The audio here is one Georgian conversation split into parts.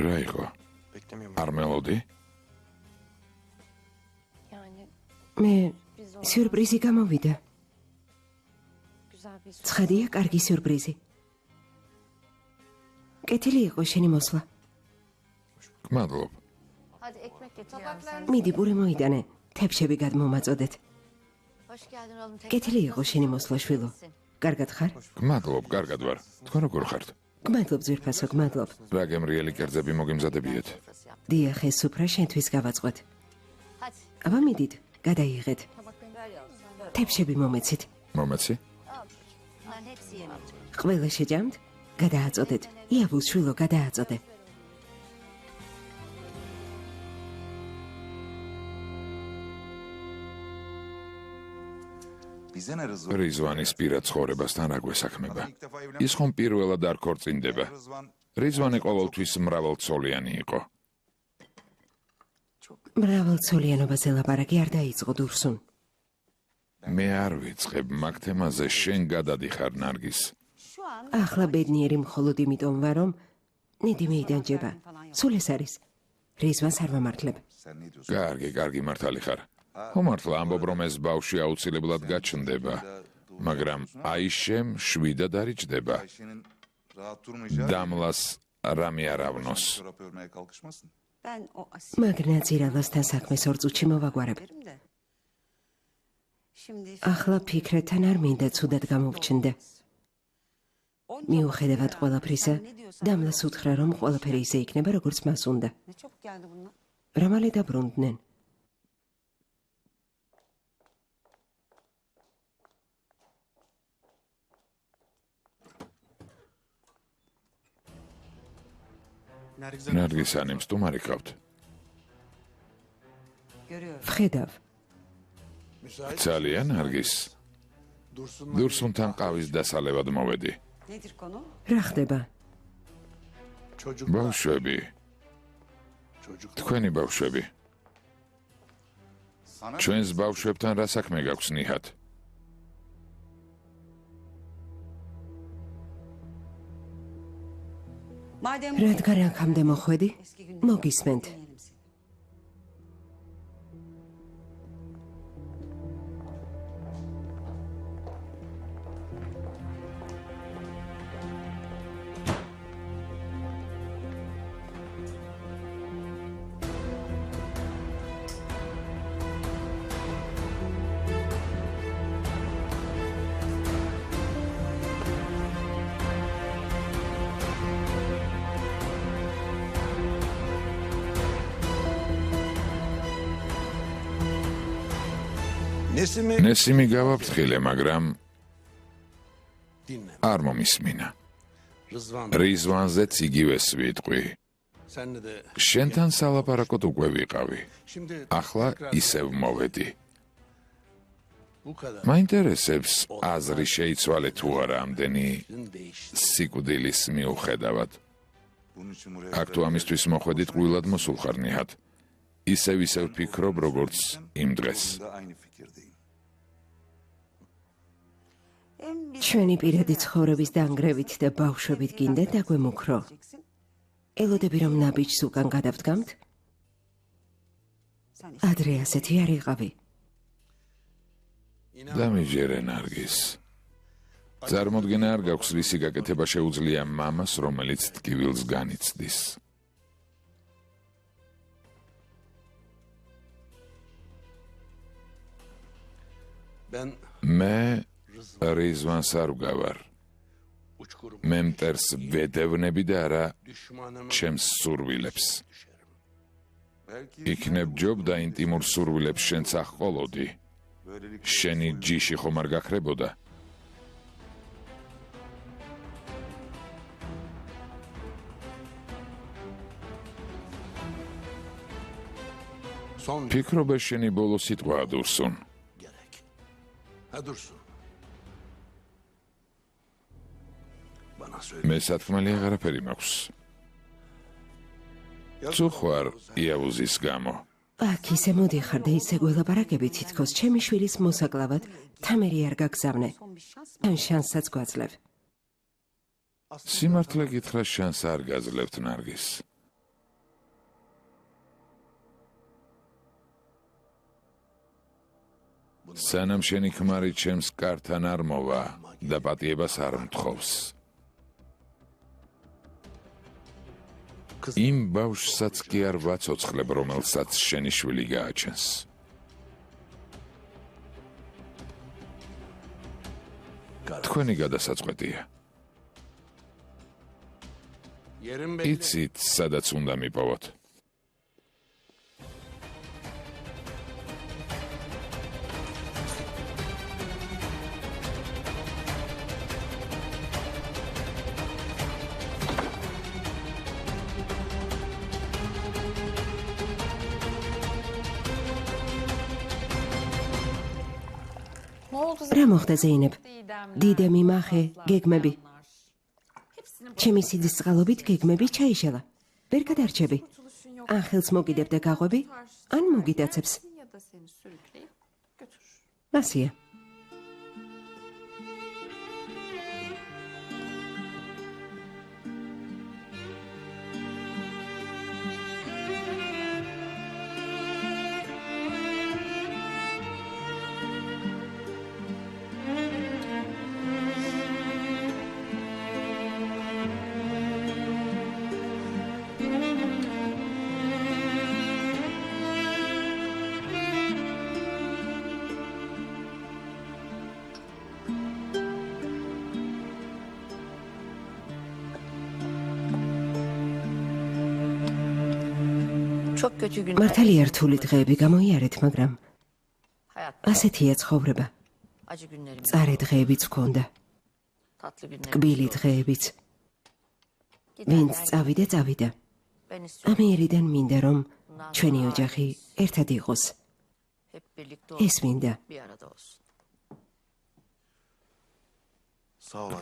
რა იყო? არ მელოდი? მე სიურპრიზი გამოვიდა. ცხადია, კარგი სიურპრიზი. კეთილი იყო შენი მოსვლა. გმადლობ. მიდი პური მოიტანე, თებშები გადმომაწოდეთ. კეთილი იყო შენი მოსვლა, შვილო. კარგად ხარ? გმადლობ, კარგად ვარ. თქვენ როგორ ხართ? გმადლობ ძვირფასო, გმადლობ. რა გემრიელი კერძები მოგიმზადებიეთ? დიახ, ეს სუფრა შენთვის გავაწყვეთ. აბა მიდით, გადაიღეთ. თებშები მომეცით. მომეცი? ყველა შეჯამთ? გადააწოდეთ. იაბუს შვილო, გადააწოდე. რიзвანის პირად ცხოვრებასთან რა გვესაქმება? ის ხომ პირველად არ ქორწინდება. რიзвანი ყოველთვის მრავალცოლიანი იყო. მრავალცოლიანობაზე ლაპარაკი არ დაიწყო დურსუნ. მე არ ვიწყებ მაგ თემაზე, შენ გადადიხარ ნარგის. ახლა ბედნიერი მხოლოდ იმიტომ ვარ, რომ ნიდი მეიდანჯება. სულ ეს არის. რიзвანს არ ვამართლებ. კარგი მართალი ხარ. ხომართლა ამბობ, რომ ეს ბავშვი აუცილებლად გაჩნდება, მაგრამ აიშემ შვიდად არიჭდება. დამლას რამე არ ავნოს. მაგნაძირალასთან საქმეს ორ წუთში მოვაგვარებ. ახლა ფიქრეთთან არ მინდა ცუდად გამოვჩნდე. მიუხედავად ყველაფრისა, დამლას უთხრა, რომ ყველაფერი ისე იქნება, როგორც მას უნდა. რა მალე დაბრუნდნენ. ნარგისანი მსტუმარი ყავთ. ვხედავ. ძალიან ნარგის. დურსუნთან ყავის დასალევად მოვედი. რა ხდება? ბავშვები. თქვენი ბავშვები. ჩვენს ბავშვებთან რა საქმე გაქვს ნიჰად? რადგან აქამდე მოხვედი, მოგისმენთ. ნესიმი გავაფრთხილე, მაგრამ არ მომისმინა. რიзвანზეც იგივეს ვიტყვი. შენთან სალაპარაკოდ უკვე ვიყავი. ახლა ისევ მოვედი. მაინტერესებს აზრი შეიცვალე თუ არა ამდენი სიკვდილის მიუხედავად. აქ თუ ამისთვის მოხვედით, ყვილად მოსულ ხარ ნიჰად. ისევ ვფიქრობ, როგორც იმ დღეს. ჩვენი პირადი ცხოვრების დანგრევით და ბავშვებით გინდა დაგვემუქრო. ელოდები, რომ ნაბიჯს უკან გადავდგამთ? ადრე ასეთი არ იყავი. დამიჯერე ნარგის. წარმოდგენა არ გაქვს, რისი გაკეთება შეუძლია მამას, რომელიც ტკივილს განიცდის. მე რიзвანს არ ვგავარ. მე მტერს ვედევნები და არა ჩემს სურვილებს. იქნებ ჯობდა ინტიმურ სურვილებს შენც აღყოლოდი. შენი ჯიში ხომ არ გაქრებოდა? ფიქრობ, ეს შენი ბოლო სიტყვაა, დურსუნ. მე სათქმელი აღარაფერი მაქვს. თუ ხარ იავუზის გამო. აქ ისე მოდიხარ და ისე გველაპარაკები, თითქოს ჩემი შვილის მოსაკლავად თამერი არ გაგზავნე. ან შანსსაც გვაძლევ. სიმართლე გითხრა, შანს არ გაძლევთ ნარგის. სანამ შენი ქმარი ჩემს კართან არ მოვა და პატიებას არ მთხოვს. იმ ბავშვსაც კი არ ვაცოცხლებ, რომელსაც შენი შვილი გააჩენს. თქვენი გადასაწყვეტია. იცით, სადაც უნდა მიპოვოთ. რა მოხდა ზეინებ? დიდემი, მახე, გეგმები. ჩემი სიდის წყალობით გეგმები ჩაიშალა. ვერ გადარჩები. ან ხელს მოგიდებ და გაღვები, ან მოგიდაცებს. ასია. მართალია რთული დღეები გამოიარეთ, მაგრამ ასეთია ცხოვრება. წარე დღეებიც გქონდა. ტკბილი დღეებიც. ვინც წავიდა, წავიდა. ამიერიდან მინდა, რომ ჩვენი ოჯახი ერთად იყოს. ეს მინდა.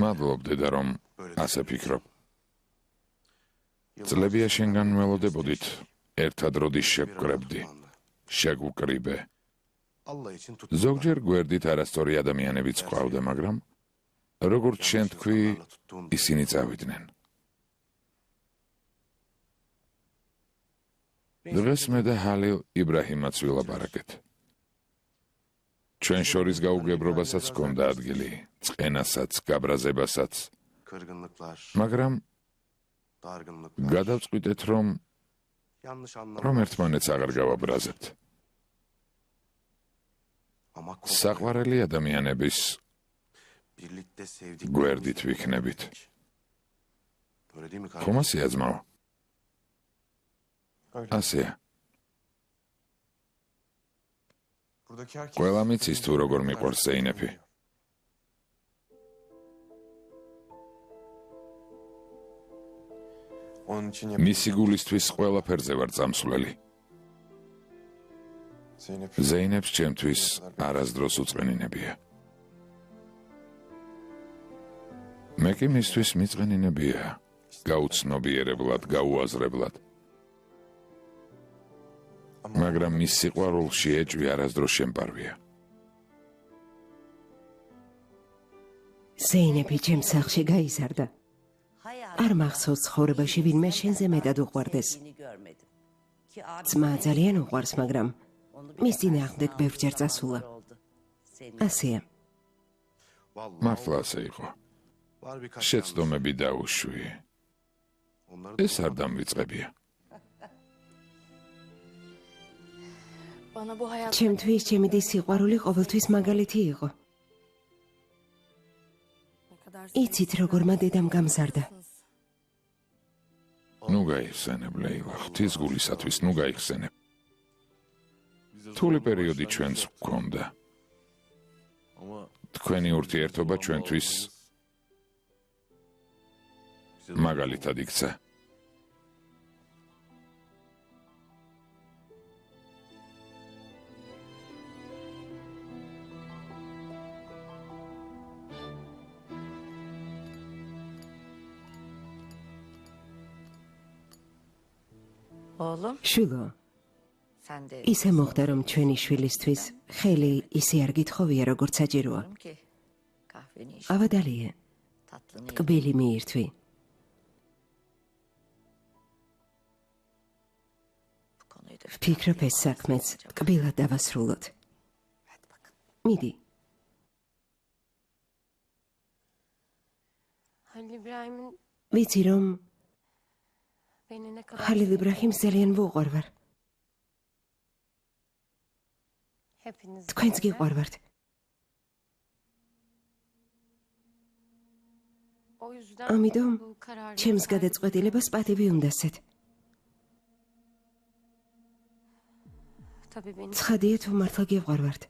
მადლობ, დედა, რომ ასე ფიქრობ. წლებია შენგან ველოდებოდით. ერთად როდის შევკრებდი, შეგვკრიბე. ზოგჯერ გვერდით არასწორი ადამიანებიც გვყავდა, მაგრამ როგორც შენ თქვი, ისინი წავიდნენ. დღეს მე და ჰალილ იბრაჰიმაც ვილაპარაკეთ. ჩვენ შორის გაუგებრობასაც ჰქონდა ადგილი, წყენასაც, გაბრაზებასაც. მაგრამ გადავწყვიტეთ, რომ ერთმანეთს აღარ გავაბრაზებთ. საყვარელი ადამიანების გვერდით ვიქნებით. ხომ ასეა, ძმაო? ასეა. ყველა მიცის თუ როგორ მიყვარს ზეინეფი. მისი გულისთვის ყველაფერზე ვარ წამსვლელი. ზეინებს ჩემთვის არასდროს უწყენინებია. მე კი მისთვის მიწყენინებია, გაუცნობიერებლად, გაუაზრებლად. მაგრამ მის სიყვარულში ეჭვი არასდროს შემპარვია. ზეინები ჩემს სახლში გაიზარდა. არ მახსოვს ცხოვრებაში ვინმე შენზე მეტად უყვარდეს. ძმა ძალიან უყვარს, მაგრამ მის წინააღმდეგ ბევრჯერ წასულა. ასეა. მართლა ასე იყო. შეცდომები დაუშვი. ეს არ დამვიწყებია. ჩემთვის ჩემი დის სიყვარული ყოველთვის მაგალითი იყო. იცით როგორმა დედამ გამზარდა. ნუ გაიხსენებ, ლეილა, ღვთის გულისათვის, ნუ გაიხსენებ. რთული პერიოდი ჩვენს გვქონდა. თქვენი ურთიერთობა ჩვენთვის მაგალითად იქცა. შვილო, ისე მოხდა, რომ ჩვენი შვილისთვის ხელი ისე არ გითხოვია, როგორც საჭიროა. ავადალია, ტკბილი მიირთვი. ვფიქრობ, ეს საქმეც ტკბილად დავასრულოთ. მიდი. ვიცი რომ ხალილ იბრაჰიმს ძალიან ვუყვარვარ. თქვენც გიყვარვართ. ამიტომ ჩემს გადაწყვეტილებას პატივი უნდა სცეთ. ცხადია თუ მართლა გიყვარვართ.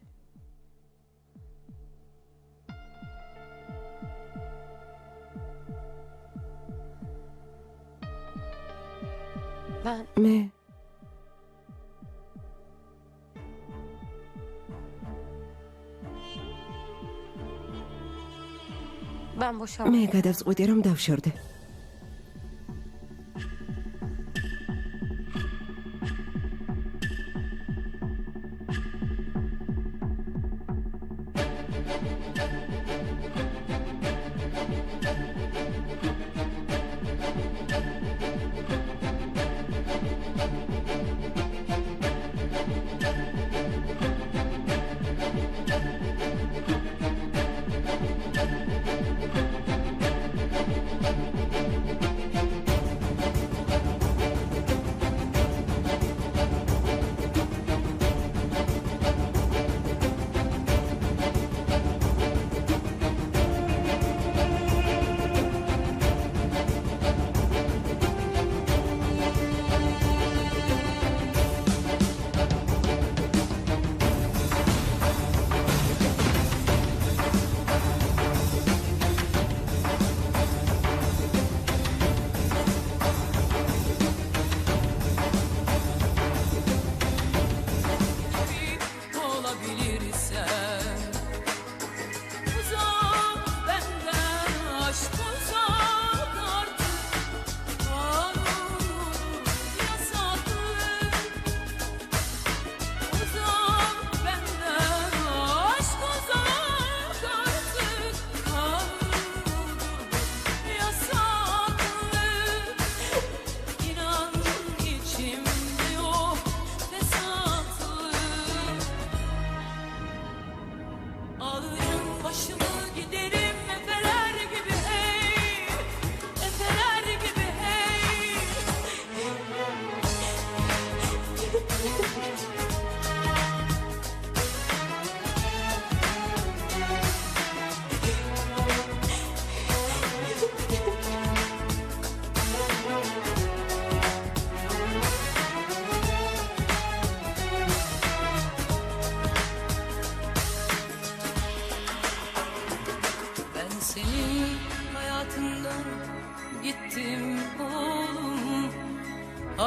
მე გადავწყვიტე რომ დავშორდე.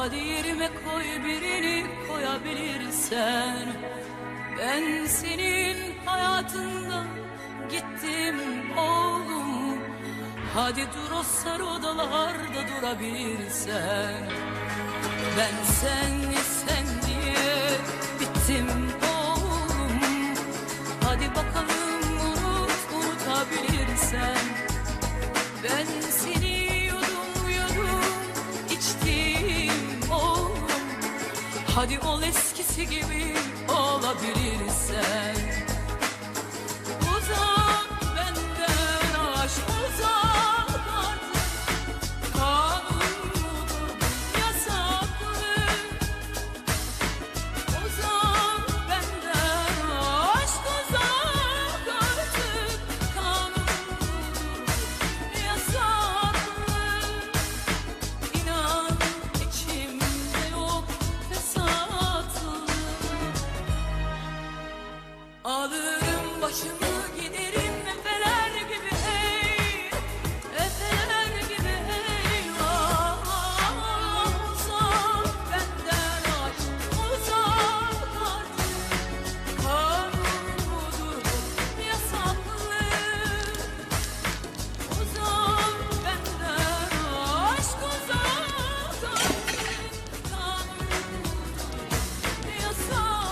Hadi yerime koy birini koyabilirsen. Ben senin hayatından gittim oğlum. Hadi dur o sarı odalarda durabilirsen. Ben sen diye bittim oğlum. Hadi bakalım unutabilirsen. Ben seni hadi ol eskisi gibi olabilirsen. Uzak benden aşk uzak artık. Kanunludur yasaklı. Uzak benden aşk uzak artık. Kanunludur yasaklı. İnan içimde yok alırım başımı giderim efeler gibi hey, efeler gibi hey. Uzak benden aşk uzak artık. Kanunludur yasaklı. Uzak benden aşk uzak artık. Kanunludur yasaklı.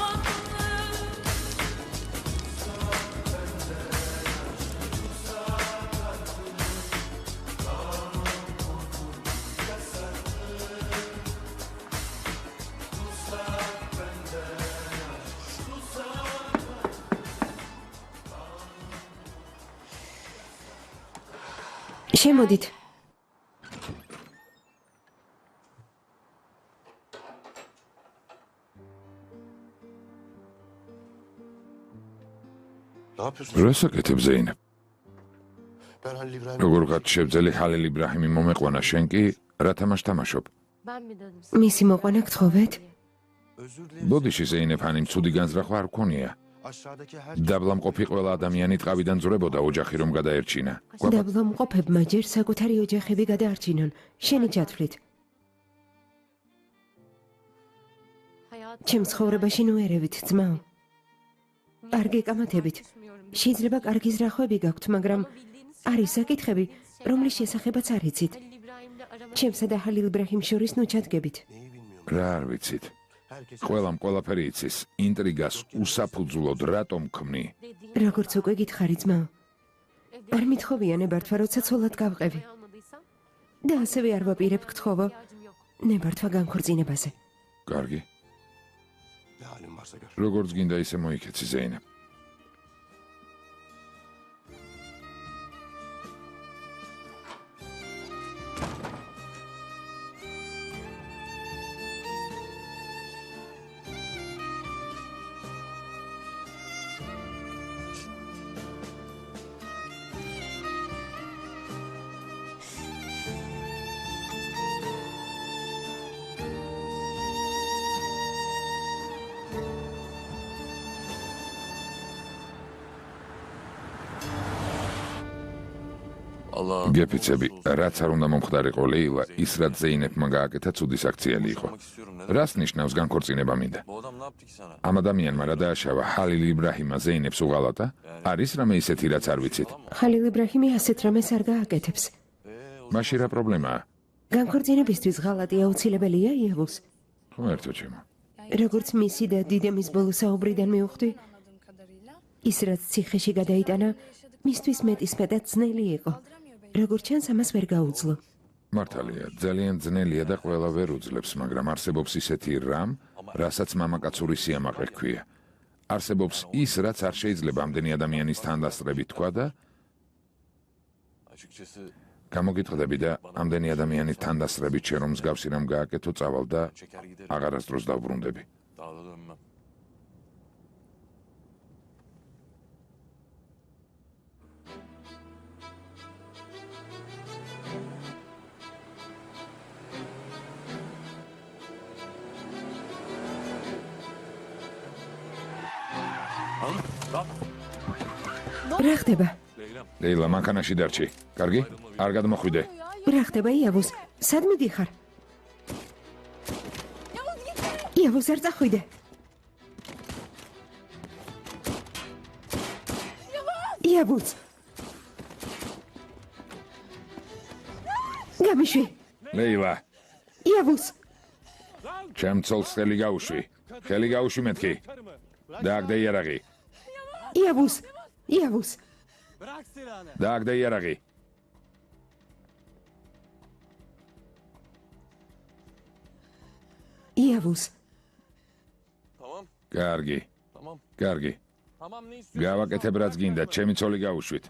შემოდით. რას აკეთებ ზეინებ? როგორ გათშებძელი ხალილ იბრაჰიმი მომეყვანა, შენ კი რა თამაშ თამაშობ? მისი მოყვანა გთხოვეთ? ბოდიში ზეინებ ანიმ ცუდი განზრახვა არ გქონია. დაბლამყოფი ყველა ადამიანი ტყავიდან ძვრებოდა ოჯახი რომ გადაერჩინა. დაბლამყოფებმა ჯერ საკუთარი ოჯახები გადაარჩინონ. შენი ჩათვლით. ჩემს ცხოვრებაში ნუ ერევით, ძმაო. არ გეკამათებით. შეიძლება კარგი ზრახვები გაქვთ, მაგრამ არის საკითხები, რომლის შესახებაც არ იცით. ჩემსა და ხალილ იბრაჰიმ შორის ნუ ჩადგებით. რა არ ვიცით? ყველამ ყველაფერი იცის. ინტრიგას უსაფუძვლოდ რატომ ქმნი? როგორც უკვე გითხარი, ძმაო. არ მithოვია ნებართვა, როცა ცოლად გავყევი. და ასევე არ ვაპირებ გთხოვო ნებართვა განქორწინებაზე. კარგი. როგორც გინდა ისე მოიქეცი ზეინებ. გეფიცები, რაც არ უნდა მომხდარიყო ლეილა, ის რაც ზეინებმა გააკეთა ცუდი საქციელი იყო. რას ნიშნავს განქორწინება მინდა? ამ ადამიანმა რა დააშავა ხალილ იბრაჰიმა ზეინებს უღალატა? არის რამე ისეთი, რაც არ ვიცით? ხალილ იბრაჰიმი ასეთ რამეს არ გააკეთებს. მაშინ რა პრობლემაა? განქორწინებისთვის ღალატი აუცილებელია იევოს. ღმერთო ჩემო. როგორც მისი და დიდემის ბოლო საუბრიდან მივხვდი, ის რაც ციხეში გადაიტანა, მისთვის მეტისმეტად ძნელი იყო. როგორც ჩანს, ამას ვერ გაუძლო. მართალია, ძალიან ძნელია და ყველა ვერ უძლებს, მაგრამ არსებობს ისეთი რამ, რასაც მამაკაცური სიამაყე ჰქვია. არსებობს ის, რაც არ შეიძლება ამდენი ადამიანის თანდასწრებით თქვა და გამოგიტყდები და ამდენი ადამიანის თანდასწრებით შენ რომ მსგავსი რამ გააკეთო, წავალ და აღარასდროს დავბრუნდები. რა ხდება? ლეილა, მანქანაში დარჩი. კარგი? არ გადმოხვიდე. რა ხდება, იევოს? სად მიდიხარ? იევოს, არ წახვიდე. იევოს. გამიშვი. ლეილა, იევოს. ჩემ ცოლს ხელი გაუშვი. ხელი გაუშვი მეთქი. დააგდე იარაღი. იევოს. იევოს. დააგდე იარაღი. იევოს. კარგი. კარგი. გავაკეთებ რაც გინდა, ჩემი ცოლი გაუშვით.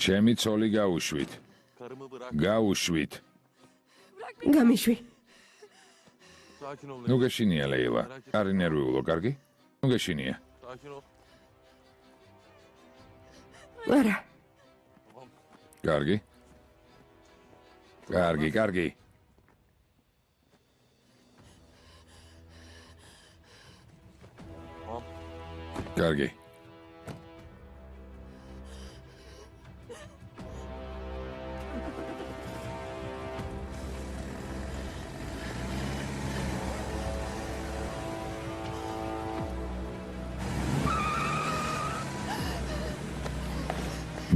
ჩემი ცოლი გაუშვით. გაუშვით. გამიშვი. ნუ გეშინია ლეილა. არ ინერვიულო, კარგი? ნუ გეშინია. არა. კარგი. კარგი, კარგი. კარგი.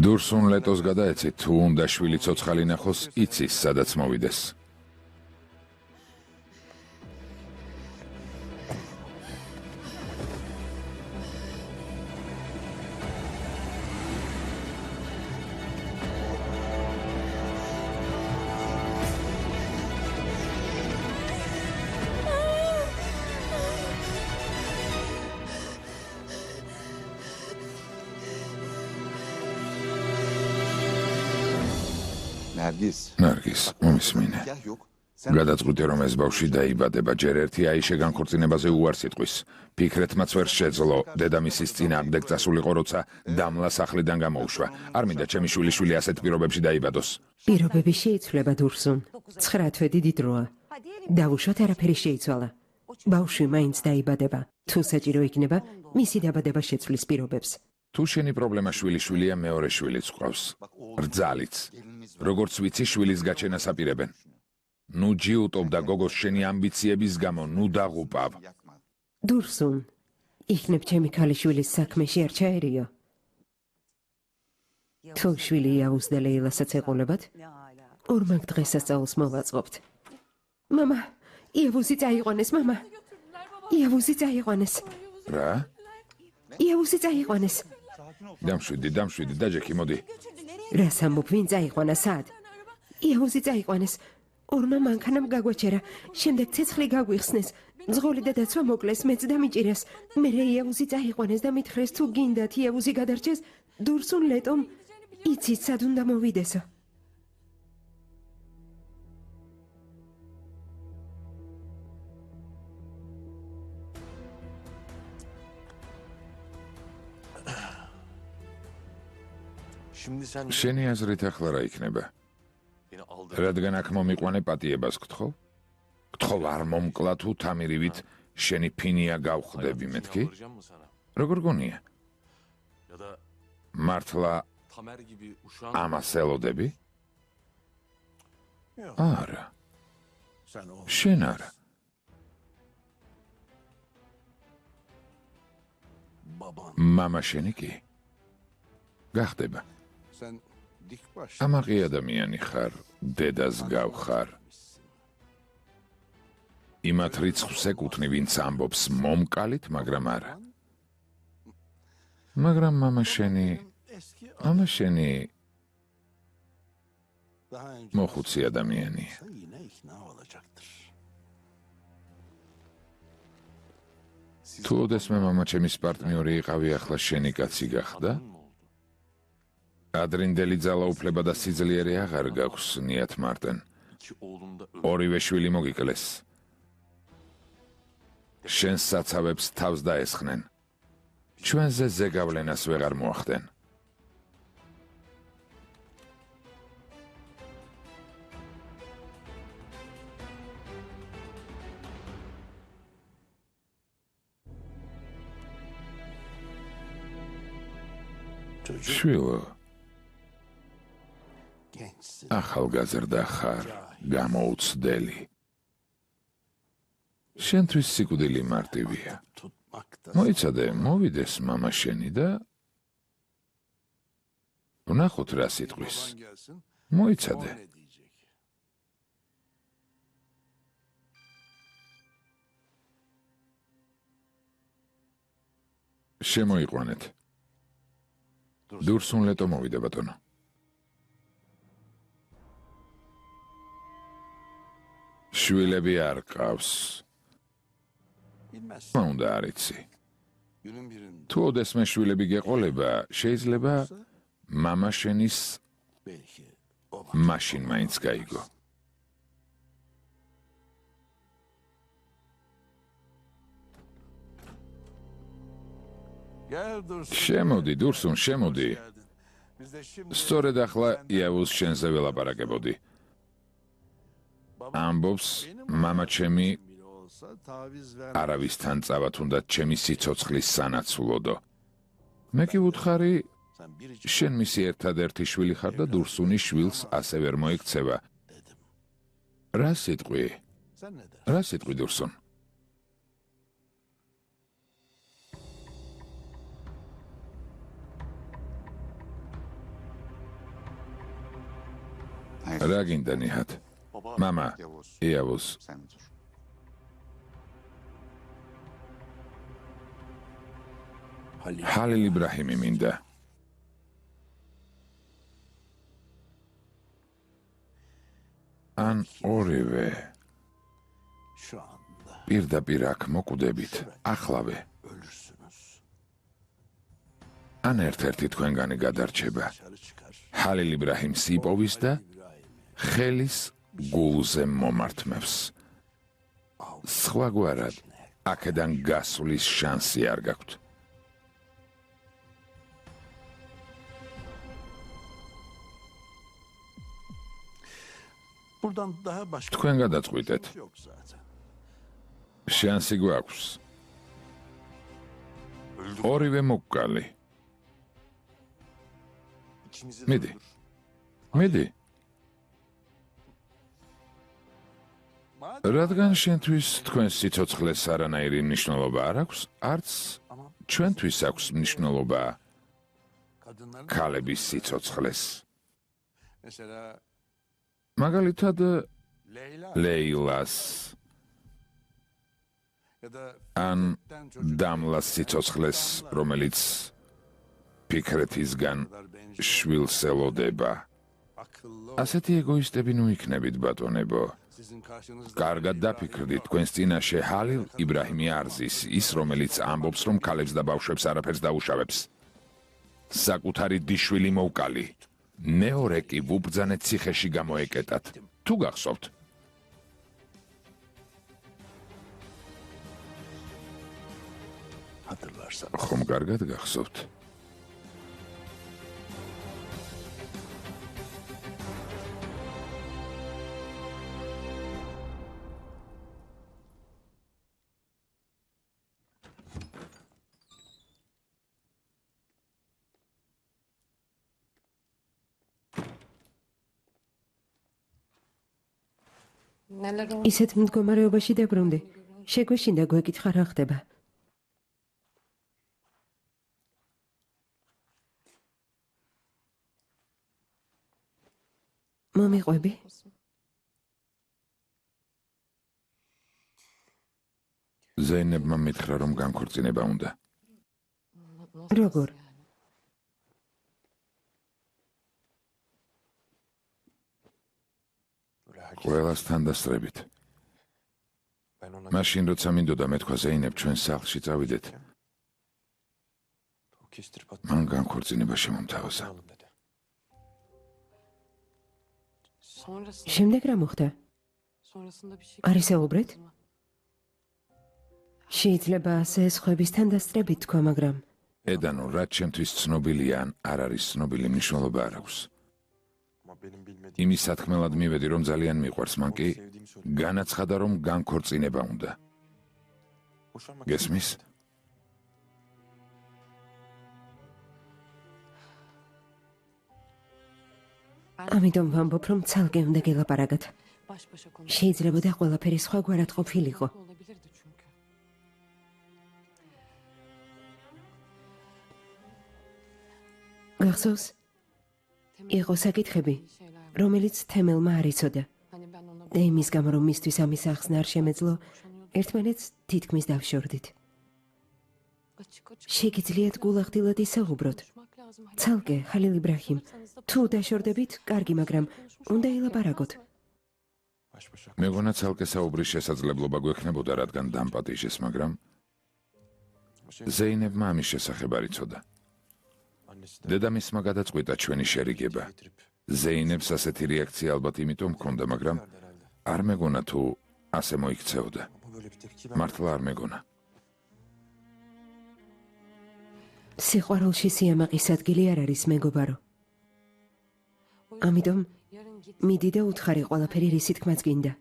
დურსუნ ლეტოს გადაეცით, თუ უნდა შვილი ცოცხალი ნახოს, იცის, სადაც მოვიდეს. ნარგის, მომისმინე. გადაწყვიტე რომ ეს ბავშვი დაიბადება, ჯერ ერთი აიშე განქორწინებაზე უარს იტყვის. ფიქრეთმაც ვერ შეძლო, დედამისის წინააღმდეგ წასულიყო, როცა დამლა სახლიდან გამოუშვა. არ მინდა ჩემი შვილიშვილი ასეთ პირობებში დაიბადოს. პირობები შეიცვლება დურსუნ. 9 თვე დიდი დროა. დავუშვათ არაფერი შეიცვალა. ბავშვი მაინც დაიბადება. თუ საჭირო იქნება, მისი დაბადება შეცვლის პირობებს. თუ შენი პრობლემა შვილიშვილია, მეორე შვილიც ყავს. რძალიც. როგორც ვიცი, შვილის გაჩენას აპირებენ. ნუ ჯიუტობ და გოგოს შენი ამბიციების გამო, ნუ დაღუპავ. დურსუნ, იქნებ ჩემი ქალიშვილის საქმეში არ ჩაერიო. თუ შვილი იაუს და ლეილასაც ეყოლებათ, ორმაგ დღესასწაულს მოვაწყობთ. მამა, იავუსი წაიყვანეს, მამა. იავუსი წაიყვანეს. რა? იავუსი წაიყვანეს. დამშვიდი, დაჯექი, მოდი. რას ამბობ, ვინ წაიყვანა, სად? იავუსი წაიყვანეს. ორმა მანქანამ გაგვაჩერა, შემდეგ ცეცხლი გაგვიხსნეს. მძღოლი და დაცვა მოკლეს, მეც დამიჭირეს. მერე იავუსი წაიყვანეს და მითხრეს, თუ გინდათ იავუსი გადარჩეს, დურსუნ ლეტომ იცით სად უნდა მოვიდესო. შენი აზრით ახლა რა იქნება? რადგან აქ მომიყვანე პატიებას გთხოვ? გთხოვ არ მომკლა თუ თამირივით შენი ფინია გავხდები მეთქი? როგორ გონია? მართლა ამას ელოდები? არა. შენ არა. მამა შენი კი? გახდება. ამაყი ადამიანი ხარ, დედას გავხარ. იმათ რიცხვს ეკუთვნი, ვინც ამბობს მომკალით, მაგრამ არა. მაგრამ მამა შენი მოხუცი ადამიანია. თუ ოდესმე მამა ჩემის პარტნიორი იყავი, ახლა შენი კაცი გახდა? ადრინდელი ძალაუფლება და სიძლიერე აღარ გაქვს, ნიათ მარტენ. ორივე შვილი მოგიკლეს. შენს საცავებს თავს დაესხნენ. ჩვენზე ზეგავლენას ვეღარ მოახდენ. შვილო, ახალგაზრდა ხარ, გამოუცდელი. შენთვის სიკვდილი მარტივია. მოიცადე, მოვიდეს მამა შენი და ვნახოთ რა სიტყვის. მოიცადე. შემოიყვანეთ. დურსუნ ლეტო მოვიდა ბატონო. შვილები არ ყავს. מה უნდა არ იცი? თუ ოდესმე შვილები გეყოლება, შეიძლება მამა შენის მაშინ მაინც გაიგო. შემოდი, დურსუნ, შემოდი. სწორედ ახლა იავუს შენზე ველაპარაკებოდი. ამბობს, მამა ჩემი არავისთან წავა თუნდაც ჩემი სიცოცხლის სანაცვლოდო. მე კი ვუთხარი, შენ მისი ერთადერთი შვილი ხარ და დურსუნის შვილს ასე ვერ მოიქცევა. რა სიტყვი? რა სიტყვი დურსუნ? რა გინდა ნიჰად? მამა, იავუს. ჰალილ იბრაჰიმი მინდა. ან ორივე პირდაპირ აქ მოკვდებით, ახლავე. ან ერთ-ერთი თქვენგანი გადარჩება. ჰალილ იბრაჰიმს იპოვის და ხელის გულზე მომართმევს. სხვაგვარად აქედან გასვლის შანსი არ გაქვთ. თქვენ გადაწყვიტეთ. შანსი გვაქვს. ორივე მოკკალი. მიდი. რადგან შენთვის თქვენ სიცოცხლეს არანაირი მნიშვნელობა არ აქვს, არც ჩვენთვის აქვს მნიშვნელობა ქალების სიცოცხლეს. მაგალითად, ლეილას ან დამლას სიცოცხლეს, რომელიც ფიქრეთისგან შვილს ელოდება. ასეთი ეგოისტები ნუ იქნებით, ბატონებო. კარგად დაფიქრდით, თქვენს წინაშე ჰალილ იბრაჰიმი არ ზის, ის, რომელიც ამბობს, რომ ქალებს და ბავშვებს არაფერს დაუშავებს. საკუთარი დიშვილი მოვკალი. მეორე კი ვუბრძანეთ ციხეში გამოეკეტათ. თუ გახსოვთ? ხომ კარგად გახსოვთ? ისეთ მდგომარეობაში დაბრუნდი. შეგვეშინდა გვეკითხა რა ხდება. მომიყვები? ზეინებმა მითხრა, რომ განქორწინება უნდა. როგორ? ყველასთან დასწრებით. მაშინ როცა მინდოდა მეთქვა ზეინებ ჩვენ სახლში წავიდეთ, მან განქორწინება შემომთავაზა. შემდეგ რა მოხდა? არ ისაუბრეთ? შეიძლება ასე სხვებისთან დასწრებით თქვა, მაგრამ ედანო, რაც ჩემთვის ცნობილია ან არ არის ცნობილი, მნიშვნელობა არ აქვს. იმის სათქმელად მივედი, რომ ძალიან მიყვარს, მან კი განაცხადა, რომ განქორწინება უნდა. გესმის? ამიტომ ვამბობ, რომ ცალკე უნდა გელაპარაკოთ. შეიძლებოდა ყველაფერი სხვაგვარად ყოფილიყო. გახსოვს? იყო საკითხები, რომელიც თემელმა არ იცოდა. და იმის გამო, რომ მისთვის ამის ახსნა არ შემეძლო, ერთმანეთს თითქმის დავშორდით. შეგიძლიათ გულახდილად ისაუბროთ. ცალკე, ჰალილ იბრაჰიმ, თუ დაშორდებით, კარგი, მაგრამ უნდა ილაპარაკოთ. მეგონა ცალკე საუბრის შესაძლებლობა გვექნებოდა, რადგან დამპატიჟეს, მაგრამ ზეინებმა ამის შესახებ არ იცოდა. დედამისმა გადაწყვიტა ჩვენი შერიგება. ზეინებს ასეთი რეაქცია ალბათ იმიტომ ჰქონდა, მაგრამ არ მეგონა თუ ასე მოიქცეოდა. მართლა არ მეგონა. სიყვარულში სიამაყის ადგილი არ არის, მეგობარო. ამიტომ მიდი და უთხარი ყველაფერი, რის თქმაც გინდა.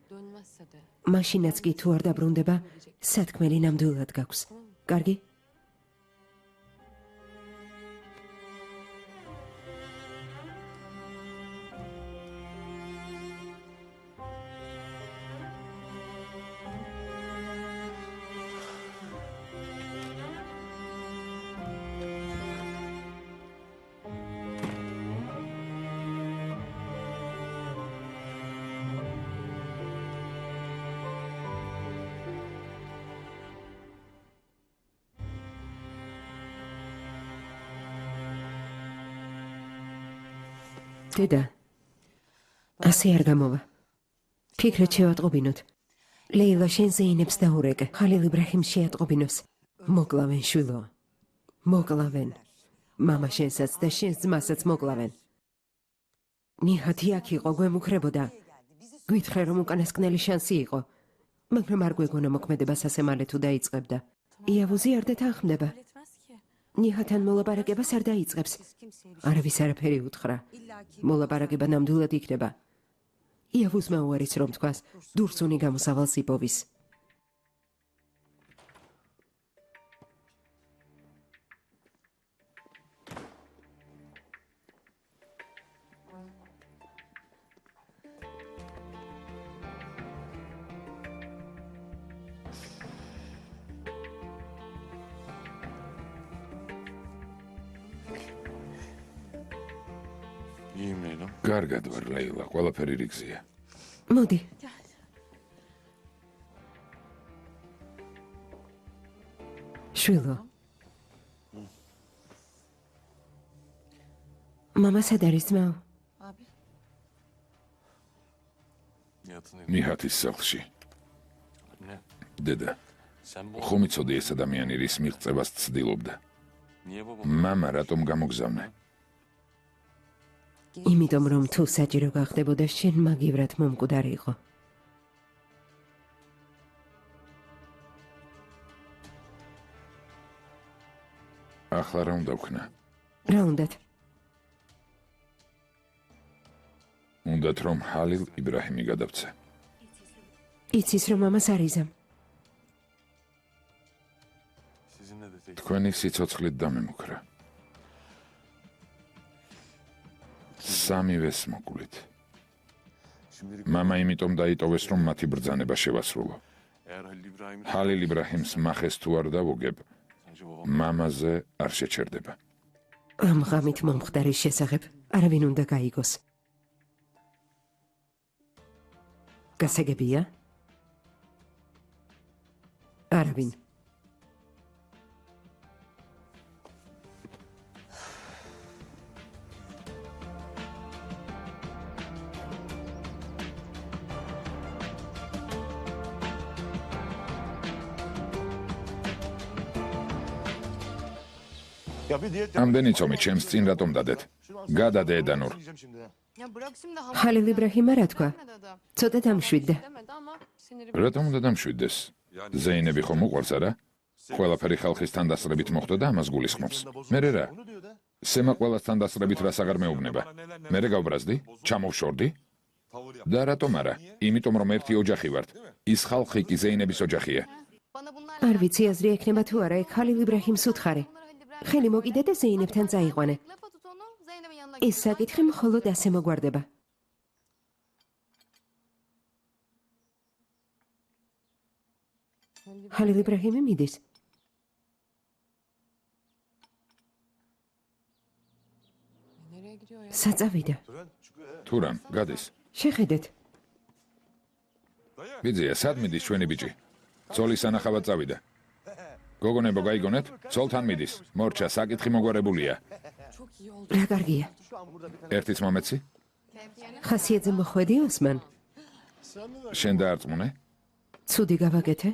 მაშინაც კი თუ არ დაბრუნდება, სათქმელი ნამდვილად გაქვს. კარგი? დედა, ასე არ გამოვა. ფიქრეთ შევატყობინოთ. ლეილა შენ ზეინებს დაურეკე. ჰალილ იბრაჰიმს შეატყობინოს. მოკლავენ შვილო. მოკლავენ. მამა შენსაც და შენს ძმასაც მოკლავენ. ნიჰათი აქ იყო, გვემუქრებოდა. გვითხრე რომ უკანასკნელი შანსი იყო. მაგრამ არ გვეგონა მოქმედებას ასე მალე თუ დაიწყებდა. იავუზი არ დათანხმდება. Etmez ki. ნიჰათან მოლაპარაკებას არ დაიწყებს. არავის არაფერი უთხრა. მოლაპარაკება ნამდვილად იქნება. იავუზმა უარის რომ თქვას, დურსუნი გამოსავალს იპოვის. iyiyim Leyla. კარგად ვარ, ლეილა, ყველაფერი რიგზია. მოდი. შვილო. მამა სად არის ძმაო? Abi. Nihat'ın evi. ნიჰათის სახლში. Ne? დედა, Sen bu... ხომ იცოდი ეს ადამიანი რის მიღწევას ცდილობდა? Niye baba? მამა რატომ გამოგზავნა? იმიტომ რომ თუ საჭირო გახდებოდა შენ მაგივრად მომკვდარი იყო. ახლა რა უნდა ვქნა? რა უნდათ? უნდათ რომ ჰალილ იბრაჰიმი გადავწე. იცის რომ მამას არ იზამ. Sizinle de tek... თქვენი სიცოცხლით დამემუქრა. სამივეს მოკლით. Şimdilik მამა იმიტომ დაიტოვეს რომ მათი ბრძანება შევასრულო. eğer Halil İbrahim'i... ჰალილ იბრაჰიმს მახეს თუ არ დავოგებ, Sence babam... მამაზე არ შეჩერდება. ამ ღამით მომხდარის შესახებ არავინ უნდა გაიგოს. გასაგებია? არავინ. Ya bir diyet ამდენი წომი ჩემს წინ რატომ დადეთ? გადადე ედანურ. yiyeceğim şimdi. Ya bırak şimdi hamur. ჰალილ იბრაჰიმმა რა თქვა? Demedi adam. ცოტა დამშვიდდა. Demedi ama siniri რატომ უნდა დამშვიდდეს? ზეინები ხომ უყვარს არა? ყველაფერი ხალხის თანდასწრებით მოხდა და ამას გულისხმობს. მე რა? Onu diyor da. სემა ყველასთან დასწრებით რას აღარ მეუბნება? მე გავბრაზდი? ჩამოვშორდი? და რატომ არა? იმიტომ რომ ერთი ოჯახი ვართ. ის ხალხი კი ზეინების ოჯახია. bana bunlar არ ვიცი აზრი ექნება თუ არა ეგ ჰალილ იბრაჰიმს უთხარი. ხელი მოკიდე და ზეინებთან წაიყვანე. lafa tut onu Zeynep'in yanına ეს საკითხი მხოლოდ ასე მოგვარდება. ჰალილ იბრაჰიმი მიდის. nereye gidiyor ya? საწავიდა. თურამ, გადის. შეხედეთ. ბიძია, სად მიდის ჩვენი ბიჭი? ცოლის ანახავად წავიდა. გოგონებო, გაიგონეთ? ცოლთან მიდის. მორჩა, საკითხი მოგვარებულია. Çok iyi oldu. რა კარგია. ერთიც მომეცი? ხასიათზე მოხვედი ოსმან. შენ დაარწმუნე? ცუდი გავაკეთე?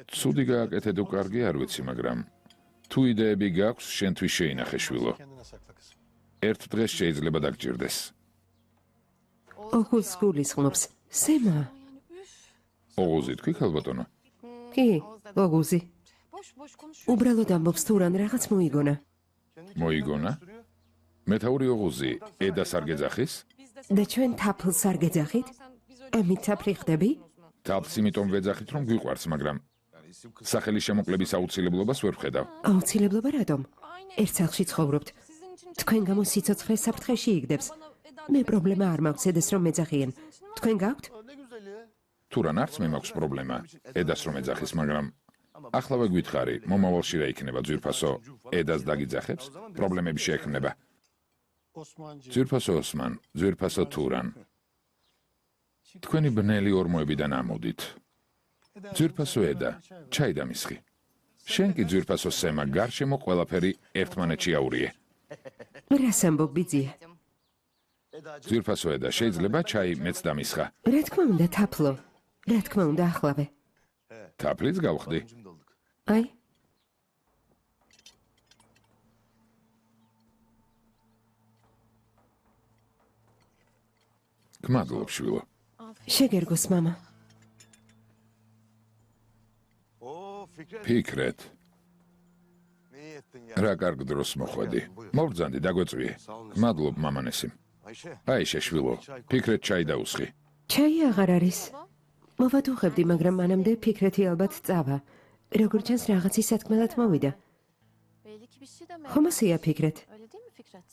ცუდი გააკეთე თუ კარგი არ ვიცი, მაგრამ თუ იდეები გაქვს, შენთვის შეინახე შვილო. Kendine sakla kızım. ერთ დღეს შეიძლება დაგჭირდეს. ოღუს გულისხმობს. სემა. ოღუზი თქვი ხალბატონო. კი, ოღუზი. Boş boş konuşuyor. უბრალოდ ამბობს თუ რან რაღაც მოიგონა. მოიგონა? მეთაური ოღუზი, ედას არ გეძახის? და ჩვენ თაფლს არ გეძახით? ამით თაფლი ხდები? თაფლს იმიტომ ვეძახით, რომ გვიყვარს, მაგრამ სახელის შემოკლების აუცილებლობას ვერ ვხედავ. აუცილებლობა რატომ? ერთ სახლში ცხოვრობთ. Sizin için თქვენ გამო სიცოცხლე საფრთხეში იგდებს. მე პრობლემა არ მაქვს ედას რომ მეძახიან. თქვენ გაქვთ? Ne güzel ya. თურან არც მე მაქვს პრობლემა, ედას რომ ეძახის, მაგრამ ახლავე გითხარი, მომავალში რა იქნება ძვირფასო, ედას დაგიძახებს, პრობლემები შეექმნება. Osmancı. ძვირფასო ოსმან, ძვირფასო თურან. თქვენი ბნელი ორმოებიდან ამოდით. ძვირფასო ედა, ჩაი დამისხი. შენ კი ძვირფასო სემა, გარშემო ყველაფერი ერთმანეთში აურიე. რას ამბობ ბიძია? ძვირფასო ედა, შეიძლება ჩაი მეც დამისხა. რა თქმა უნდა თაფლო. რა თქმა უნდა ახლავე. თაფლიც გავხდი. Şimdi olduk. აი, მადლობ შვილო. შეგერგოს მამა. Oo Fikret. ფიქრეთ, Ne iyi ettin ya. რა კარგ დროს მოხვედი. მოვბრძანდი, დაგვეწვიე. მადლობ მამანესიმ. Ayşe. აიშე შვილო, ფიქრეთ ჩაი დაუსხი. ჩაი აღარ არის. მოვადუხებდი, მაგრამ მანამდე ფიქრეთი ალბათ წავა. როგორც ჩანს რაღაცის სათქმელად მოვიდა. Belli ki bir şey de merak ხომ ასეა ფიქრეთ? Öyle değil mi Fikret?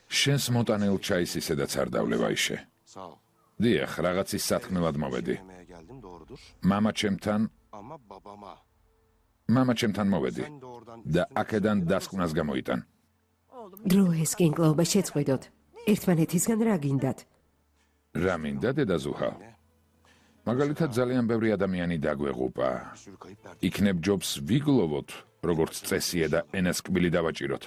შენს მოტანილ ჩაის ისედაც არ დავლევ აიშე. Sağ ol. დიახ, რაღაცის სათქმელად მოვედი. Yemeğe geldim doğrudur. მამა ჩემთან, Ama babama. მამა ჩემთან მოვედი Sen de oradan და აქედან დასკვნას გამოიტან. დრო ეს კინკლაობა შეწყვიდოთ. ერთმანეთისგან რა გინდათ? რა მინდა დედა ზუჰა? მაგალითად ძალიან ბევრი ადამიანი დაგვეღუპა. sürü kayıp verdim. იქნებ ჯობს ვიგლოვოთ, როგორც წესია და ენას კბილი დავაჭიროთ.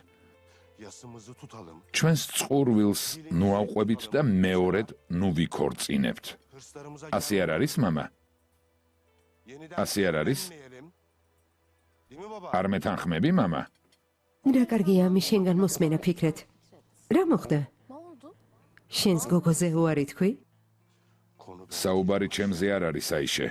Yasımızı tutalım. ჩვენს წყურვილს ნუ ავყვებით და მეორედ ნუ ვიქორწინებთ. Hırslarımıza ასე არ არის, მამა? yeniden ასე არ არის? dönmeyelim. Değil mi baba? არ მეთანხმები, მამა? რა კარგია ამის შენგან მოსმენა ფიქრეთ. რა მოხდა? Ne oldu? შენს გოგოზე უარი თქვი? Konu საუბარი ჩემზე არ არის, აიშე.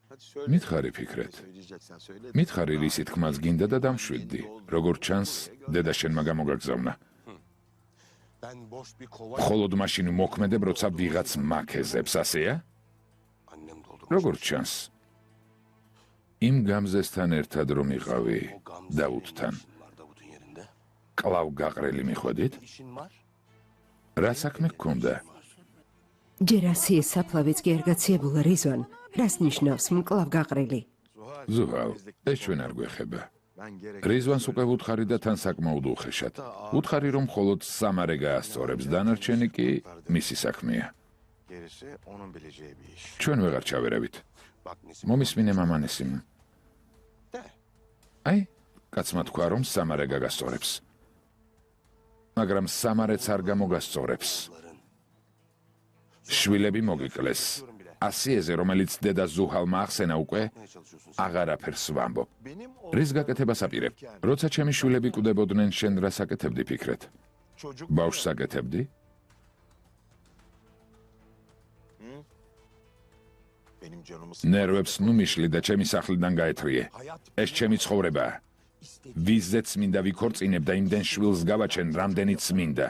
Hadi söyle. მითხარი ფიქრეთ. Söyleyeceksen söyle. მითხარი რისი თქმაც გინდა და დამშვიდდი. როგორც ჩანს, დედა შენმა გამოგაგზავნა. ben boş bir kova მხოლოდ მაშინ მოქმედებ, როცა ვიღაც მაქეზებს, ასეა? annem doldurmuş. როგორც ჩანს. იმ გამზესთან ერთად რომ იყავი, O gamze დაუდთან, var Davut'un yerinde. კლავ გაყრელი მიხვედით? İşin var. რა საქმე გქონდა? ჯერ ასიე საფლავიც კი არ გაციებულა რიზვან. რას ნიშნავს მკლავ გაყრილი? ზუჰალ, ეს ჩვენ არ გვეხება. Ben gerek. რიзвანს უკვე ვუთხარი და თან საკმაოდ უხეშად. ვუთხარი რომ მხოლოდ სამარე გაასწორებს, დანარჩენი კი მისი საქმეა. Gerisi onun bileceği bir iş. ჩვენ ვეღარ ჩავერავით. Bak Nesim. მომისმინე მამანესიმ. De. აი, კაცმა თქვა რომ სამარე გაგასწორებს. მაგრამ სამარეც არ გამოგასწორებს. შვილები მოგიკლეს. ასიეზე, რომელიც დედა ზუჰალმა ახსენა უკვე, Ne çalışıyorsun sen? აღარაფერს ვამბობ. Benim o რის გაკეთებას აპირებ? როცა ჩემი შვილები კვდებოდნენ, შენ რა საკეთებდი ფიქრეთ? çocuk ბავშვს საკეთებდი? benim canımı ნერვებს ნუ მიშლი და ჩემი სახლიდან გაეთრიე. hayat ეს ჩემი ცხოვრებაა. ვიზეც მინდა ვიქორწინებ და იმდენ შვილს გავაჩენ, რამდენიც მინდა.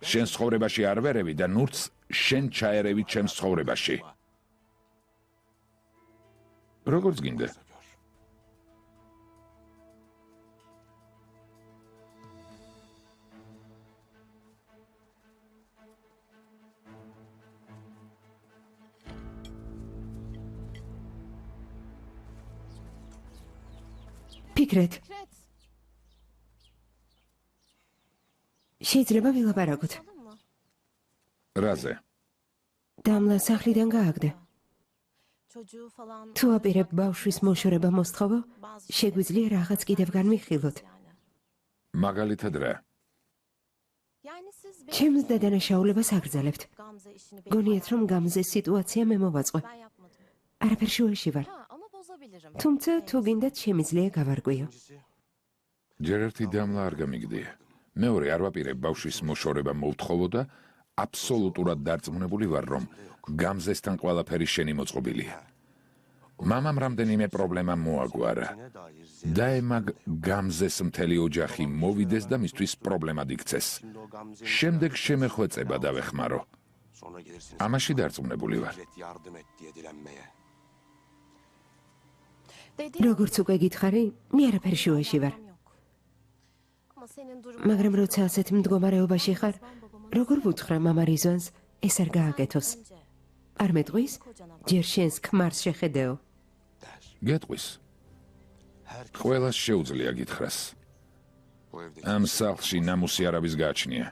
შენ ცხოვრებაში არ ვერევი და ნურც შენ ჩაერევი ჩემს ცხოვრებაში. როგორც გინდა. ფიქრეთ, Fikret. შეიძლება ვილაპარაკოთ. Anladın mı? რაზე? დამლა სახლიდან გააგდა. Çocuğu falan თუ აპირებ ბავშვის მოშორება მოსთხოვო, შეგვიძლია რაღაც კიდევ განვიხილოთ. yani. მაგალითად რა? Yani siz ჩემს დედანაშაულებას აგრძელებთ. Gamze işini benim გონიათ რომ გამზე სიტუაცია მე მოვაწყო. ben yapmadım. არაფერ შუაში ვარ. Ha ama bozabilirim. თუმცა თუ გინდათ შემიძლია გავარკვიო. ჯერ ერთი დამლა არ გამიგდია. მეორე არ ვაპირებ ბავშვის მოშორება მოვთხოვო და აბსოლუტურად დარწმუნებული ვარ, რომ გამზესთან ყველაფერი შენი მოწყობილია. მამამ რამდენიმე პრობლემა მოაგვარა. დაემაგ გამზეს მთელი ოჯახი მოვიდეს და მისთვის პრობლემად იქცეს. შემდეგ შემეხვეწება დავეხმარო. Sonra gelirsiniz. ამაში დარწმუნებული ვარ. Millet yardım et diye dilenmeye. Dedi როგორც უკვე გითხარი, მე არაფერ შუაში ვარ. yok. Ama senin durumun მაგრამ როცა ასეთ მდგომარეობაში ხარ, როგორ ვუთხრა მამა რიზვანს, ეს არ გააკეთოს. önce არ მეტყვის? ჯერ შენს ქმარს შეხედეო. გეტყვის? ყველას შეუძლია გითხრას. Bu evde ამ სახლში ნამუსი არავის გააჩნია.